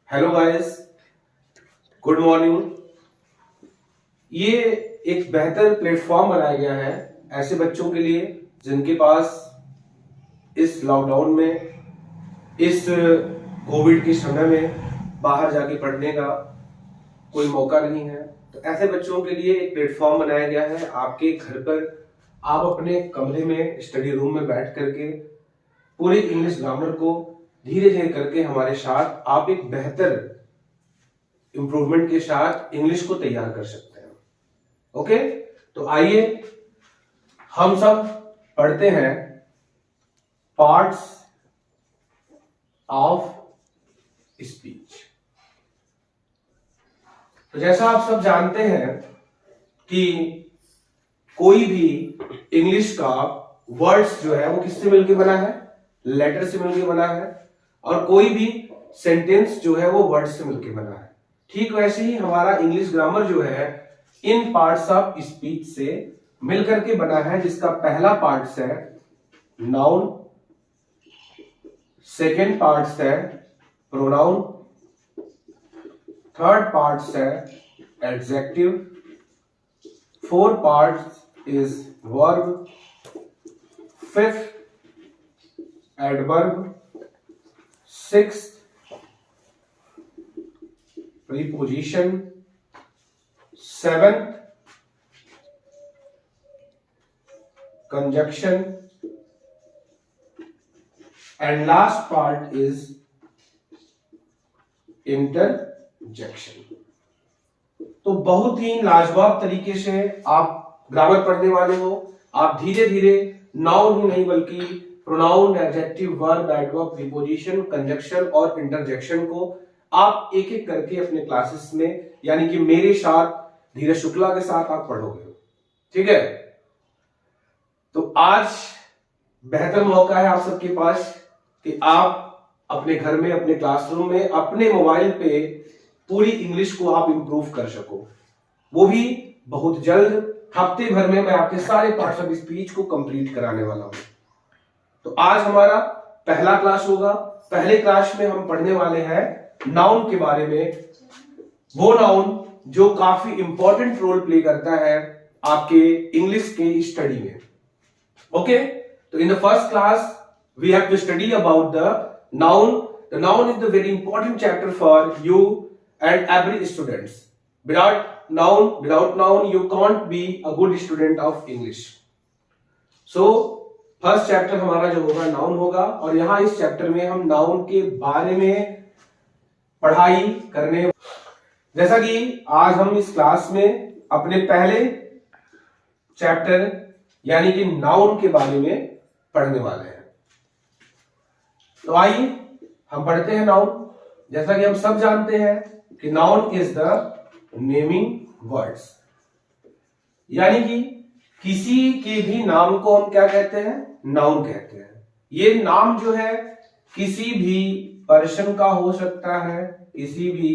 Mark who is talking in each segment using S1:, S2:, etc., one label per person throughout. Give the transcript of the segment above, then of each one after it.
S1: Hello guys, good morning. ये एक बेहतर प्लेटफॉर्म बनाया गया है ऐसे बच्चों के लिए जिनके पास इस लॉकडाउन में, इस कोविड के समय में बाहर जाके पढ़ने का कोई मौका नहीं है। तो ऐसे बच्चों के लिए एक प्लेटफॉर्म बनाया गया है। आपके घर पर आप अपने कमरे में, स्टडी रूम में बैठ करके पूरी इंग्लिश ग्रामर को धीरे धीरे करके हमारे साथ आप एक बेहतर इंप्रूवमेंट के साथ इंग्लिश को तैयार कर सकते हैं। ओके, तो आइए हम सब पढ़ते हैं पार्ट्स ऑफ स्पीच। तो जैसा आप सब जानते हैं कि कोई भी इंग्लिश का वर्ड्स जो है वो किससे मिलकर बना है? लेटर से मिलकर बना है। और कोई भी सेंटेंस जो है वो वर्ड से मिलकर बना है। ठीक वैसे ही हमारा इंग्लिश ग्रामर जो है इन पार्ट्स ऑफ स्पीच से मिलकर के बना है, जिसका पहला पार्ट है नाउन, सेकेंड पार्ट है प्रोनाउन, थर्ड पार्ट है adjective, fourth part is verb, fifth adverb, sixth preposition, seventh conjunction, and last part is interjection। तो बहुत ही लाजवाब तरीके से आप ग्रामर पढ़ने वाले हो। आप धीरे धीरे नाउन ही नहीं बल्कि pronoun, adjective, verb, adverb, preposition, conjunction और इंटरजेक्शन को आप एक एक करके अपने क्लासेस में, यानी कि मेरे साथ, धीरज शुक्ला के साथ आप पढ़ोगे। ठीक है, तो आज बेहतर मौका है आप सबके पास कि आप अपने घर में, अपने क्लासरूम में, अपने मोबाइल पे पूरी इंग्लिश को आप इंप्रूव कर सको। वो भी बहुत जल्द, हफ्ते भर में मैं आपके सारे पार्ट्स ऑफ स्पीच को कंप्लीट कराने वाला हूं। तो आज हमारा पहला क्लास होगा। पहले क्लास में हम पढ़ने वाले हैं नाउन के बारे में, वो नाउन जो काफी इंपॉर्टेंट रोल प्ले करता है आपके इंग्लिश के स्टडी में। ओके, तो in the first class we have to study about the noun. The noun is the very important chapter for you and every students. Without noun you can't be a good student of English. So first chapter हमारा जो होगा noun होगा, और यहां इस chapter में हम noun के बारे में पढ़ाई करने, जैसा कि आज हम इस क्लास में अपने पहले चैप्टर यानी कि नाउन के बारे में पढ़ने वाले हैं। तो आइए हम पढ़ते हैं नाउन। जैसा कि हम सब जानते हैं कि noun is the naming words, यानी कि किसी के भी नाम को हम क्या कहते हैं? नाउन कहते हैं। ये नाम जो है किसी भी पर्सन का हो सकता है, किसी भी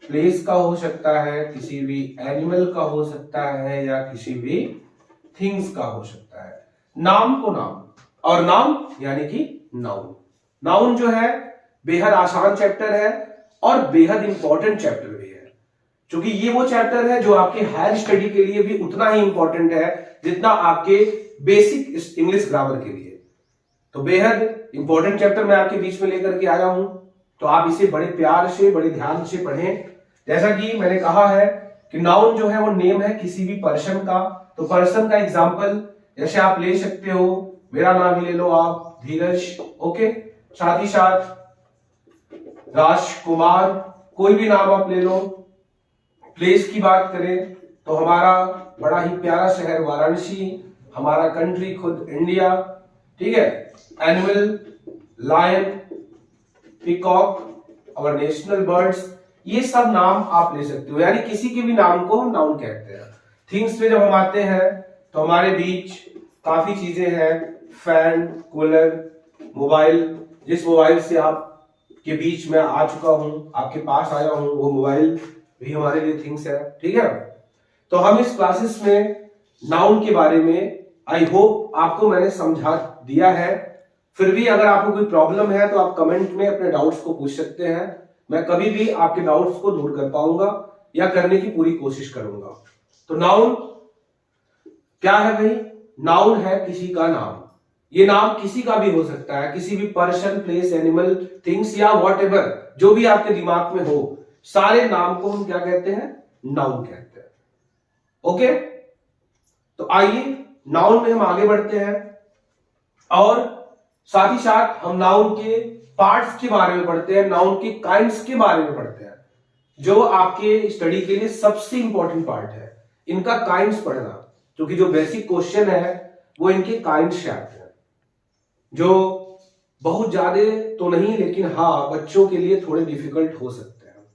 S1: प्लेस का हो सकता है, किसी भी एनिमल का हो सकता है, या किसी भी थिंग्स का हो सकता है। नाम को नाम, और नाम यानी कि नाउन। नाउन जो है बेहद आसान चैप्टर है और बेहद इंपॉर्टेंट चैप्टर भी है, क्योंकि ये वो चैप्टर है जो आपके हायर स्टडी के लिए भी उतना ही इंपॉर्टेंट है जितना आपके बेसिक इंग्लिश ग्रामर के लिए। तो बेहद इंपॉर्टेंट चैप्टर मैं आपके बीच में लेकर के आया हूं, तो आप इसे बड़े प्यार से, बड़े ध्यान से पढ़ें। जैसा कि मैंने कहा है कि नाउन जो है वो नेम है किसी भी पर्सन का। तो पर्सन का एग्जांपल जैसे आप ले सकते हो, मेरा नाम ही ले लो आप, धीरज। ओके, साथ ही साथ राजकुमार, कोई भी नाम आप ले लो। प्लेस की बात करें तो हमारा बड़ा ही प्यारा शहर वाराणसी, हमारा कंट्री खुद इंडिया। ठीक है, एनिमल लायन, पीकॉक, और नेशनल बर्ड्स, ये सब नाम आप ले सकते हो, यानी किसी के भी नाम को हम नाउन कहते हैं। थिंग्स पे जब हम आते हैं तो हमारे बीच काफी चीजें हैं, फैन, कूलर, मोबाइल। जिस मोबाइल से आप के बीच में आ चुका हूं, आपके पास आया हूं, वो मोबाइल भी हमारे लिए थिंग्स है। ठीक है, तो हम इस क्लासेस में नाउन के बारे में आई होप आपको मैंने समझा दिया है। फिर भी अगर आपको कोई प्रॉब्लम है तो आप कमेंट में अपने डाउट्स को पूछ सकते हैं। मैं कभी भी आपके डाउट्स को दूर कर पाऊंगा या करने की पूरी कोशिश करूंगा। तो नाउन क्या है भाई? नाउन है किसी का नाम। ये नाम किसी का भी हो सकता है, किसी भी पर्सन, प्लेस, एनिमल, थिंग्स या व्हाटएवर, जो भी आपके दिमाग में हो, सारे नाम को हम क्या कहते हैं? नाउन कहते हैं। ओके, तो आइए नाउन में हम आगे बढ़ते हैं और साथ ही साथ हम नाउन के पार्ट्स के बारे में पढ़ते हैं, नाउन के काइंड्स के बारे में पढ़ते हैं, जो आपके स्टडी के लिए सबसे इंपॉर्टेंट पार्ट है, इनका काइंड्स पढ़ना, क्योंकि जो बेसिक क्वेश्चन है वो इनके काइंड्स से आते हैं, जो बहुत ज्यादा तो नहीं, लेकिन हाँ बच्चों के लिए थोड़े डिफिकल्ट हो सकते हैं।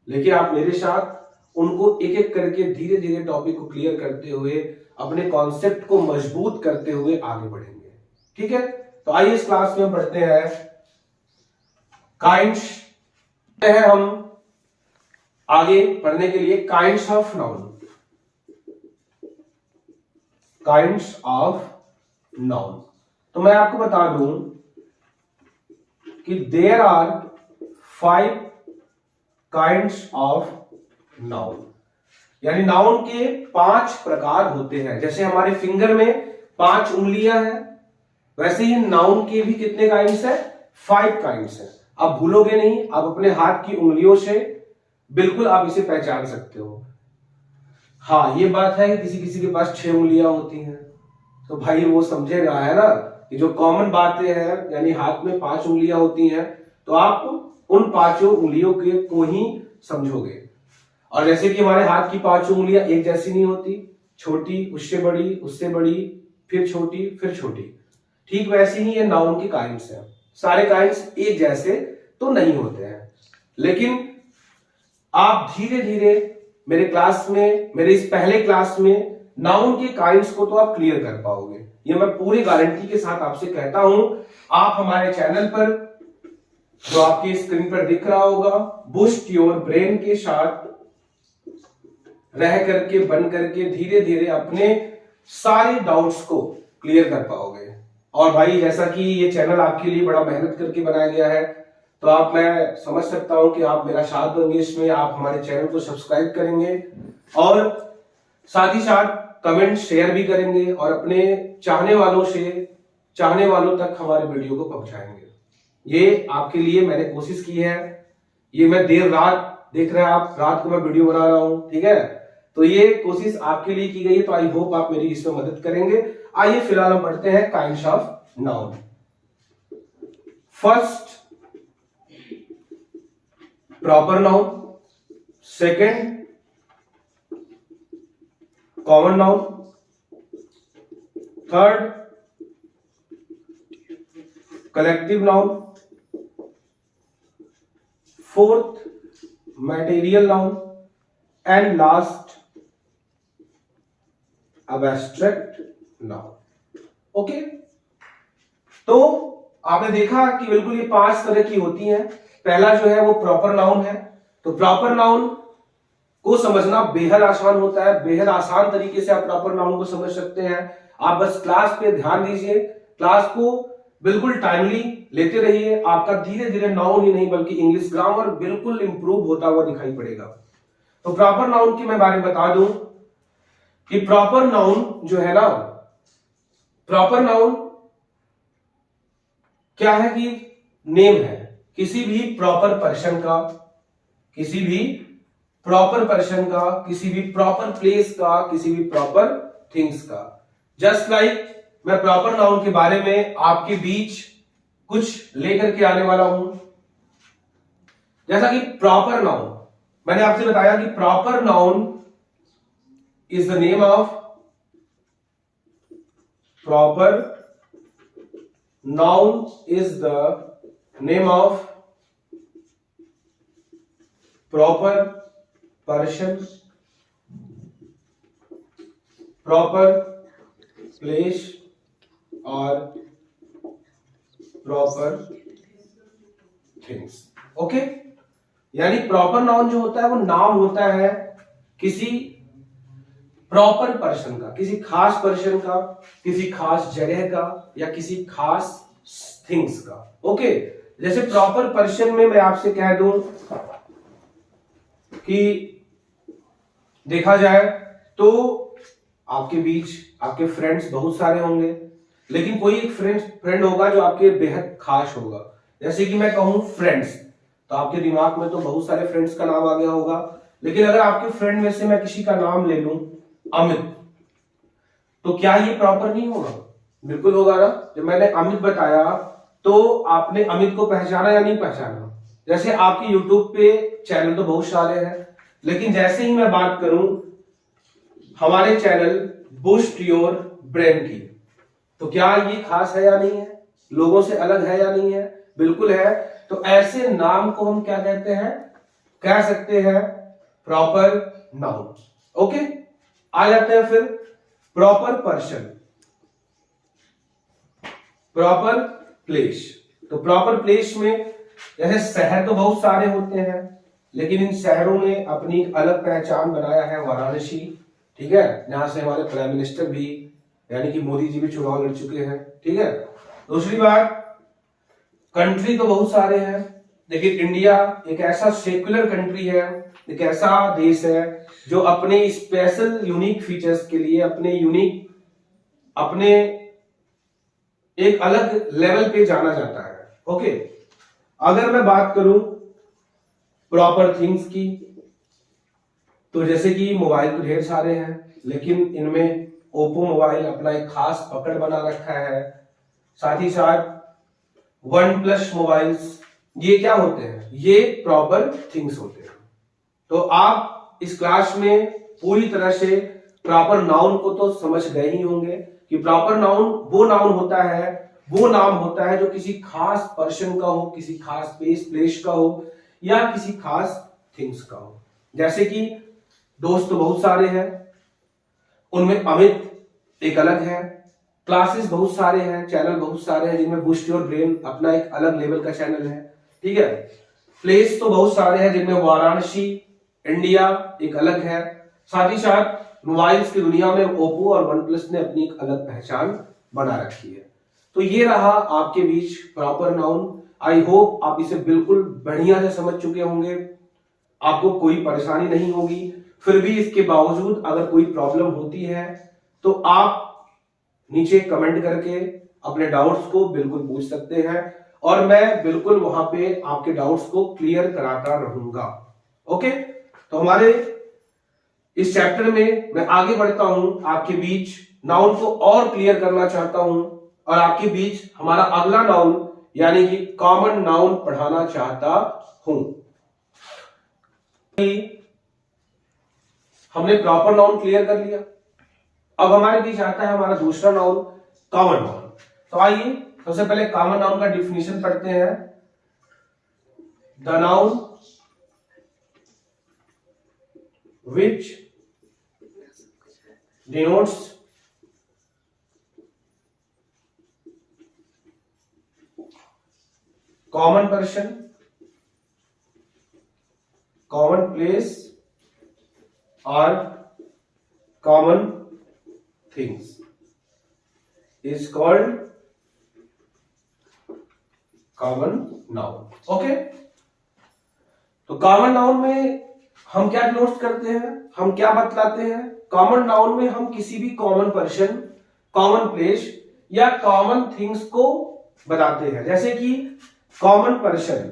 S1: लेकिन आप मेरे साथ उनको एक एक करके धीरे धीरे टॉपिक को क्लियर करते हुए, अपने कॉन्सेप्ट को मजबूत करते हुए आगे बढ़ेंगे। ठीक है, तो आइए इस क्लास में हम पढ़ते हैं काइंड्स है। हम आगे पढ़ने के लिए kinds of noun, kinds of noun. तो मैं आपको बता दूं कि there are 5 kinds of noun, यानी नाउन के 5 प्रकार होते हैं। जैसे हमारे फिंगर में 5 उंगलियां हैं, वैसे ही नाउन के भी कितने काइंड्स हैं? 5 काइंड्स हैं। आप भूलोगे नहीं, आप अपने हाथ की उंगलियों से बिल्कुल आप इसे पहचान सकते हो। हाँ, ये बात है कि किसी किसी के पास 6 उंगलियां होती हैं, तो भाई वो समझे रहा है ना कि जो कॉमन बातें हैं, यानी हाथ में 5 उंगलियां होती हैं, तो आप उन 5 उंगलियों के को ही समझोगे। और जैसे कि हमारे हाथ की 5 उंगलियां एक जैसी नहीं होती, छोटी, उससे बड़ी, फिर छोटी, फिर छोटी, ठीक वैसे ही ये नाउन के काइंड्स हैं। सारे काइंड्स एक जैसे तो नहीं होते हैं, लेकिन आप धीरे धीरे मेरे क्लास में, मेरे इस पहले क्लास में नाउन के काइंड्स को तो आप क्लियर कर पाओगे, ये मैं पूरी गारंटी के साथ आपसे कहता हूं। आप हमारे चैनल पर, जो आपकी स्क्रीन पर दिख रहा होगा, बूस्ट योर ब्रेन के साथ रह करके, बन करके धीरे धीरे अपने सारे डाउट्स को क्लियर कर पाओगे। और भाई जैसा कि ये चैनल आपके लिए बड़ा मेहनत करके बनाया गया है, तो आप, मैं समझ सकता हूं कि आप मेरा साथ दोगे इसमें, आप हमारे चैनल को सब्सक्राइब करेंगे और साथ ही साथ कमेंट शेयर भी करेंगे और अपने चाहने वालों तक हमारे वीडियो को पहुंचाएंगे। ये आपके लिए मैंने कोशिश की है। ये मैं देर रात, देख रहे हैं आप, रात को मैं वीडियो बना रहा हूं, ठीक है, तो ये कोशिश आपके लिए की गई है, तो आई होप आप मेरी इसमें मदद करेंगे। आइए फिलहाल हम पढ़ते हैं kinds of noun. First, proper noun. Second, common noun. Third, collective noun. Fourth, material noun. And last, abstract noun. Okay, तो आपने देखा कि बिल्कुल ये 5 तरह की होती हैं। पहला जो है वो प्रॉपर नाउन है। तो प्रॉपर नाउन को समझना बेहद आसान होता है, बेहद आसान तरीके से आप प्रॉपर नाउन को समझ सकते हैं। आप बस क्लास पे ध्यान दीजिए, क्लास को बिल्कुल टाइमली लेते रहिए, आपका धीरे धीरे नाउन ही नहीं बल्कि इंग्लिश ग्रामर बिल्कुल इंप्रूव होता हुआ दिखाई पड़ेगा। तो प्रॉपर नाउन की मैं बारे में बता दूं कि प्रॉपर नाउन जो है ना, प्रॉपर नाउन क्या है कि नेम है किसी भी प्रॉपर पर्सन का, किसी भी प्रॉपर पर्सन का, किसी भी प्रॉपर प्लेस का, किसी भी प्रॉपर थिंग्स का। जस्ट लाइक मैं प्रॉपर नाउन के बारे में आपके बीच कुछ लेकर के आने वाला हूं। जैसा कि प्रॉपर नाउन, मैंने आपसे बताया कि proper noun is the name of, proper noun is the name of proper person, proper place और प्रॉपर थिंग्स। ओके, यानी प्रॉपर नाउन जो होता है वो नाम होता है किसी प्रॉपर पर्सन का, किसी खास पर्सन का, किसी खास जगह का या किसी खास थिंग्स का। ओके, जैसे प्रॉपर पर्सन में मैं आपसे कह दूं कि देखा जाए तो आपके बीच आपके फ्रेंड्स बहुत सारे होंगे, लेकिन कोई एक फ्रेंड होगा जो आपके बेहद खास होगा। जैसे कि मैं कहूं फ्रेंड्स, तो आपके दिमाग में तो बहुत सारे फ्रेंड्स का नाम आ गया होगा, लेकिन अगर आपके फ्रेंड में से मैं किसी का नाम ले लूं अमित, तो क्या ये प्रॉपर नहीं होगा? बिल्कुल होगा ना। जब मैंने अमित बताया तो आपने अमित को पहचाना या नहीं पहचाना? जैसे आपके यूट्यूब पे चैनल तो बहुत सारे हैं, लेकिन जैसे ही मैं बात करूं हमारे चैनल बूस्ट योर ब्रेन की, तो क्या ये खास है या नहीं है? लोगों से अलग है या नहीं है? बिल्कुल है। तो ऐसे नाम को हम क्या कहते हैं? कह सकते हैं प्रॉपर नाउन। ओके, आ जाते हैं फिर प्रॉपर पर्सन, प्रॉपर प्लेस। तो प्रॉपर प्लेस में जैसे शहर तो बहुत सारे होते हैं, लेकिन इन शहरों ने अपनी एक अलग पहचान बनाया है, वाराणसी, ठीक है, जहां से हमारे प्राइम मिनिस्टर भी यानी कि मोदी जी भी चुनाव लड़ चुके हैं, ठीक है। दूसरी बात, कंट्री तो बहुत सारे हैं, लेकिन इंडिया एक ऐसा सेक्युलर कंट्री है, एक ऐसा देश है जो अपने स्पेशल यूनिक फीचर्स के लिए अपने एक अलग लेवल पे जाना जाता है। ओके, अगर मैं बात करूं प्रॉपर थिंग्स की, तो जैसे कि मोबाइल तो ढेर सारे हैं, लेकिन इनमें ओप्पो मोबाइल अपना एक खास पकड़ बना रखा है। साथ ही साथ वन प्लस मोबाइल्स, ये क्या होते हैं? ये प्रॉपर थिंग्स होते हैं। तो आप इस क्लास में पूरी तरह से प्रॉपर नाउन को तो समझ गए ही होंगे कि प्रॉपर नाउन वो नाम होता है जो किसी खास पर्सन का हो, किसी खास प्लेस का हो, या किसी खास थिंग्स का हो। जैसे कि दोस्त तो बहुत सारे हैं, उनमें अमित एक अलग है, क्लासेस बहुत सारे हैं, चैनल बहुत सारे हैं जिनमें बूस्ट योर ब्रेन अपना एक अलग लेवल का चैनल है, ठीक है। प्लेस तो बहुत सारे हैं जिनमें वाराणसी, इंडिया एक अलग है। साथ ही साथ मोबाइल्स की दुनिया में ओप्पो और वन प्लस ने अपनी एक अलग पहचान बना रखी है। तो ये रहा आपके बीच प्रॉपर नाउन। आई होप आप इसे बिल्कुल बढ़िया से समझ चुके होंगे, आपको कोई परेशानी नहीं होगी। फिर भी इसके बावजूद अगर कोई प्रॉब्लम होती है तो आप नीचे कमेंट करके अपने डाउट्स को बिल्कुल पूछ सकते हैं, और मैं बिल्कुल वहां पे आपके डाउट्स को क्लियर कराता रहूंगा। ओके, तो हमारे इस चैप्टर में मैं आगे बढ़ता हूं, आपके बीच नाउन को और क्लियर करना चाहता हूं, और आपके बीच हमारा अगला नाउन यानी कि कॉमन नाउन पढ़ाना चाहता हूं। हमने प्रॉपर नाउन क्लियर कर लिया, अब हमारे बीच आता है हमारा दूसरा नाउन कॉमन नाउन। तो आइए सबसे पहले कॉमन नाउन का डिफिनीशन पढ़ते हैं। The noun which denotes common person, common place or common things is called common noun. Okay, तो कॉमन नाउन में हम क्या डिनोट करते हैं, हम क्या बतलाते हैं? कॉमन नाउन में हम किसी भी कॉमन पर्सन, कॉमन प्लेस या कॉमन थिंग्स को बताते हैं। जैसे कि कॉमन पर्सन,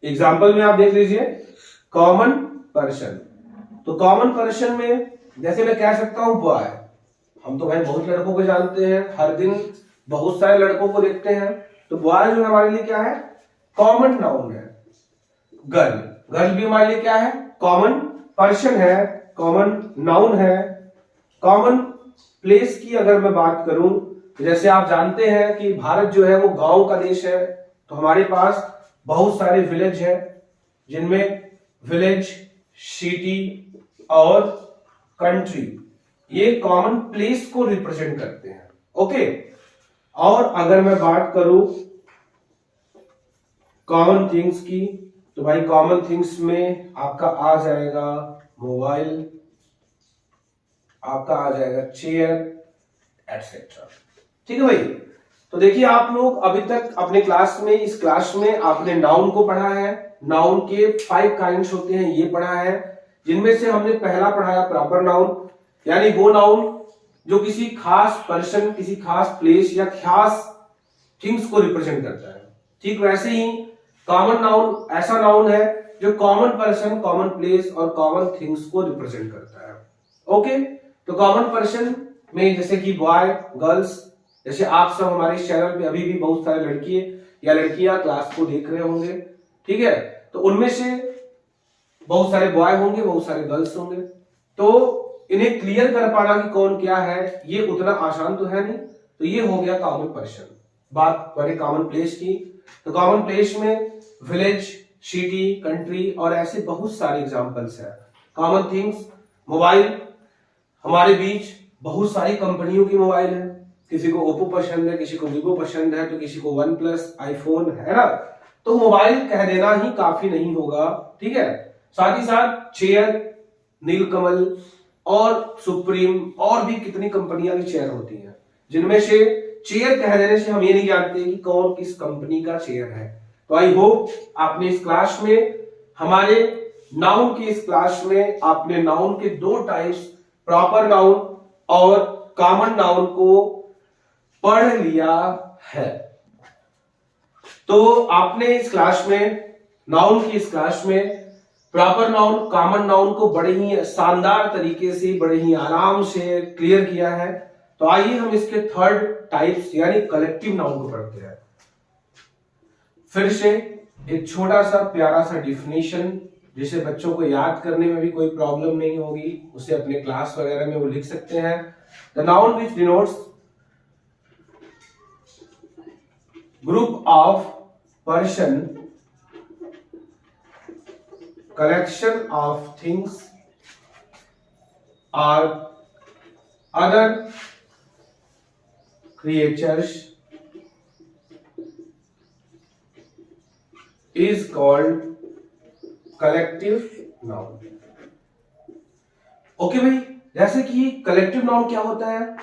S1: एग्जांपल में आप देख लीजिए, कॉमन पर्सन। तो कॉमन पर्सन में जैसे मैं कह सकता हूं बॉय, हम तो भाई बहुत लड़कों को जानते हैं, हर दिन बहुत सारे लड़कों को देखते हैं, तो बॉय जो हमारे लिए क्या है? कॉमन नाउन है। गर्ल, गर्ल भी हमारे लिए क्या है? कॉमन पर्सन है, कॉमन नाउन है। कॉमन प्लेस की अगर मैं बात करूं, जैसे आप जानते हैं कि भारत जो है वो गांव का देश है, तो हमारे पास बहुत सारे विलेज है, जिनमें विलेज, सिटी और कंट्री ये कॉमन प्लेस को रिप्रेजेंट करते हैं। ओके, और अगर मैं बात करूं कॉमन थिंग्स की, तो भाई कॉमन थिंग्स में आपका आ जाएगा मोबाइल, आपका आ जाएगा चेयर एटसेट्रा। ठीक है भाई, तो देखिए आप लोग अभी तक अपने क्लास में, इस क्लास में आपने नाउन को पढ़ा है, नाउन के 5 काइंड्स होते हैं ये पढ़ा है, जिनमें से हमने पहला पढ़ाया प्रॉपर नाउन, यानी वो नाउन जो किसी खास पर्सन, किसी खास प्लेस या खास थिंग्स को रिप्रेजेंट करता है। ठीक वैसे ही कॉमन नाउन ऐसा नाउन है जो कॉमन पर्सन, कॉमन प्लेस और कॉमन थिंग्स को रिप्रेजेंट करता है। ओके, तो कॉमन पर्सन में जैसे कि बॉय, गर्ल्स, जैसे आप सब हमारे इस चैनल पे अभी भी बहुत सारे लड़के या लड़कियां क्लास को देख रहे होंगे, ठीक है, तो उनमें से बहुत सारे बॉय होंगे, बहुत सारे गर्ल्स होंगे, तो इन्हें क्लियर कर पाना कि कौन क्या है ये उतना आसान तो है नहीं। तो ये हो गया कॉमन पर्सन। बात करें कॉमन प्लेस की, तो कॉमन प्लेस में विलेज, सिटी, कंट्री और ऐसे बहुत सारे एग्जांपल्स हैं। कॉमन थिंग्स, मोबाइल, हमारे बीच बहुत सारी कंपनियों की मोबाइल है, किसी को ओप्पो पसंद है, किसी को वीवो पसंद है, तो किसी को वन प्लस, आईफोन, है ना। तो मोबाइल कह देना ही काफी नहीं होगा, ठीक है। साथ ही साथ चेयर, नीलकमल और सुप्रीम और भी कितनी कंपनियां की चेयर होती हैं, जिनमें से चेयर कह देने से हम ये नहीं जानते कि कौन किस कंपनी का चेयर है। तो आई होप आपने इस क्लास में, हमारे नाउन की इस क्लास में आपने नाउन के 2 टाइप्स, प्रॉपर नाउन और कॉमन नाउन को पढ़ लिया है। तो आपने इस क्लास में, नाउन की इस क्लास में प्रॉपर नाउन, कॉमन नाउन को बड़े ही शानदार तरीके से, बड़े ही आराम से क्लियर किया है। तो आइए हम इसके 3rd टाइप्स यानी कलेक्टिव नाउन को पढ़ते हैं। फिर से एक छोटा सा प्यारा सा डिफिनेशन, जिसे बच्चों को याद करने में भी कोई प्रॉब्लम नहीं होगी, उसे अपने क्लास वगैरह में वो लिख सकते हैं। The noun which denotes group of person, collection of things or other creatures is called collective noun। Okay भाई, जैसे कि कलेक्टिव नाउन क्या होता है,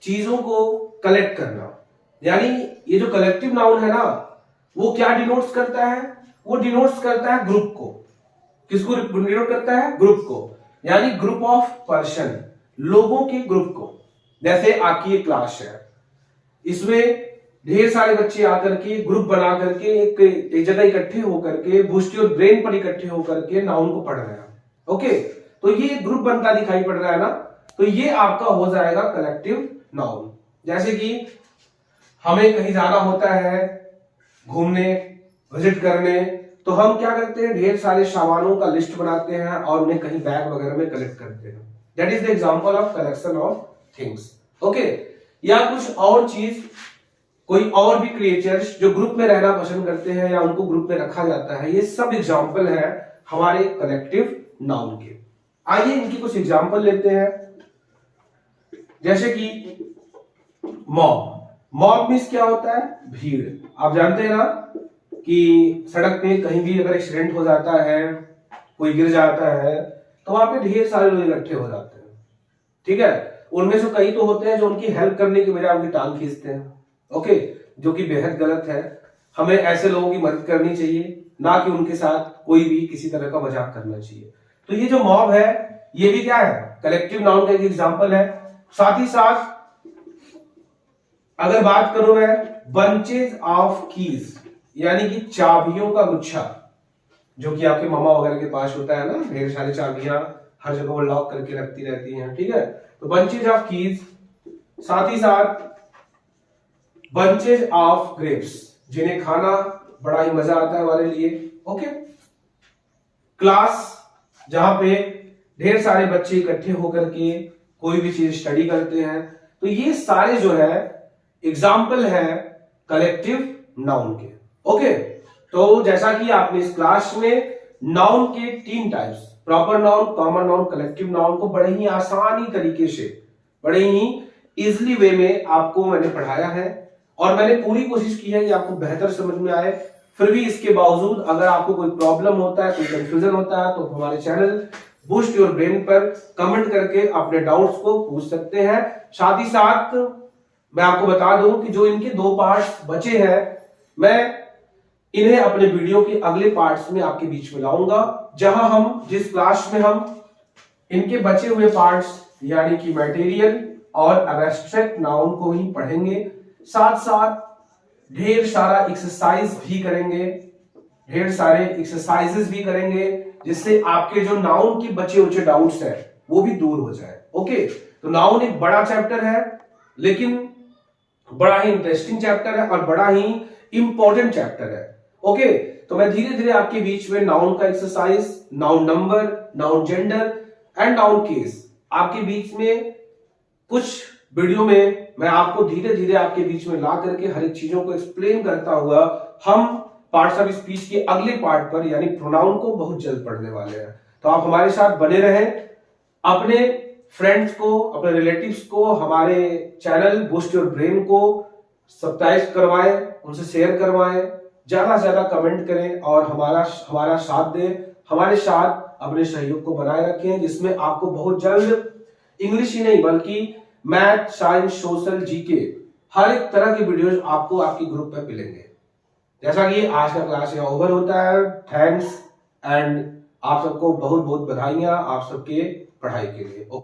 S1: चीजों को कलेक्ट करना, यानी ये जो कलेक्टिव नाउन है ना, वो क्या डिनोट्स करता है, वो डिनोट्स करता है ग्रुप को। किसको डिनोट करता है? ग्रुप को, यानी ग्रुप ऑफ पर्सन, लोगों के ग्रुप को। जैसे आपकी एक क्लास है, इसमें ढेर सारे बच्चे आकर के ग्रुप बना करके एक जगह इकट्ठे होकर के बूस्ट योर ब्रेन पर इकट्ठे होकर के नाउन को पढ़ रहे हैं। ओके, तो ये ग्रुप बनता दिखाई पड़ रहा है ना, तो ये आपका हो जाएगा कलेक्टिव नाउन। जैसे कि हमें कहीं जाना होता है घूमने, विजिट करने, तो हम क्या करते हैं, ढेर सारे सामानों का लिस्ट बनाते हैं और उन्हें कहीं बैग वगैरह में कलेक्ट करते हैं। That is the example of collection of things. Okay, या कुछ और चीज, कोई और भी क्रिएचर्स जो ग्रुप में रहना पसंद करते हैं या उनको ग्रुप में रखा जाता है, ये सब एग्जांपल है हमारे कलेक्टिव नाउन के। आइए इनकी कुछ एग्जांपल लेते हैं। जैसे कि मॉब। मॉब मींस क्या होता है? भीड़। आप जानते हैं ना कि सड़क पे कहीं भी अगर एक्सीडेंट हो जाता है, कोई गिर जाता है, तो वहां पे ढेर सारे लोग इकट्ठे हो जाते हैं, ठीक है। उनमें से कई तो होते हैं जो उनकी हेल्प करने की बजाय उनकी टांग खींचते हैं, ओके, जो कि बेहद गलत है। हमें ऐसे लोगों की मदद करनी चाहिए, ना कि उनके साथ कोई भी किसी तरह का मजाक करना चाहिए। तो ये जो मॉब है, ये भी क्या है? कलेक्टिव नाउन का एक एग्जाम्पल है। साथ ही साथ अगर बात करूं मैं बंचेज ऑफ कीज, यानी कि चाबियों का गुच्छा, जो कि आपके मामा वगैरह के पास होता है ना, ढेर सारी चाबियां हर जगह वो लॉक करके रखती रहती हैं, ठीक है। तो बंचेज ऑफ कीज, साथ ही साथ बंचेज ऑफ ग्रेप्स, जिन्हें खाना बड़ा ही मजा आता है हमारे लिए। ओके, क्लास, जहां पे ढेर सारे बच्चे इकट्ठे होकर के कोई भी चीज स्टडी करते हैं, तो ये सारे जो है एग्जाम्पल है कलेक्टिव नाउन के। ओके, तो जैसा कि आपने इस क्लास में नाउन के 3 types, proper noun, common noun, collective noun को बड़े ही आसानी तरीके से, बड़े ही इजीली वे में आपको मैंने पढ़ाया है, और मैंने पूरी कोशिश की है कि आपको बेहतर समझ में आए। फिर भी इसके बावजूद अगर आपको कोई प्रॉब्लम होता है, कोई कंफ्यूजन होता है, तो हमारे चैनल बूस्ट योर ब्रेन पर कमेंट करके अपने डाउट्स को पूछ सकते हैं। साथ ही साथ मैं आपको बता दूं कि जो इनके 2 पार्ट्स बचे हैं, मैं इन्हें अपने वीडियो के अगले पार्ट्स में आपके बीच में लाऊंगा, जहां हम जिस क्लास में हम इनके बचे हुए पार्ट्स यानी कि मटेरियल और एब्स्ट्रैक्ट नाउन को ही पढ़ेंगे, साथ साथ ढेर सारा एक्सरसाइज भी करेंगे, ढेर सारे एक्सरसाइजेस भी करेंगे, जिससे आपके जो नाउन के बचे हुए डाउट्स हैं वो भी दूर हो जाए। ओके, तो नाउन एक बड़ा चैप्टर है, लेकिन बड़ा ही इंटरेस्टिंग चैप्टर है और बड़ा ही इंपॉर्टेंट चैप्टर है। ओके, तो मैं धीरे धीरे आपके बीच में नाउन का exercise, noun number, noun gender and noun case आपके बीच में कुछ वीडियो में मैं आपको धीरे धीरे आपके बीच में ला करके हर एक चीजों को एक्सप्लेन करता हुआ हम पार्ट्स ऑफ स्पीच के अगले पार्ट पर यानी प्रोनाउन को बहुत जल्द पढ़ने वाले हैं। तो आप हमारे साथ बने रहें, अपने फ्रेंड्स को, अपने रिलेटिव्स को हमारे चैनल बूस्ट योर ब्रेन को सब्सक्राइब करवाएं, उनसे शेयर करवाएं, ज्यादा से ज्यादा कमेंट करें और हमारा साथ दें, हमारे साथ अपने सहयोग को बनाए रखें, जिसमें आपको बहुत जल्द इंग्लिश ही नहीं बल्कि मैथ, साइंस, सोशल, जीके हर एक तरह के वीडियोज आपको आपके ग्रुप पे मिलेंगे। जैसा कि आज का क्लास यहाँ ओवर होता है। थैंक्स एंड आप सबको बहुत बहुत बधाइयां आप सबके पढ़ाई के लिए।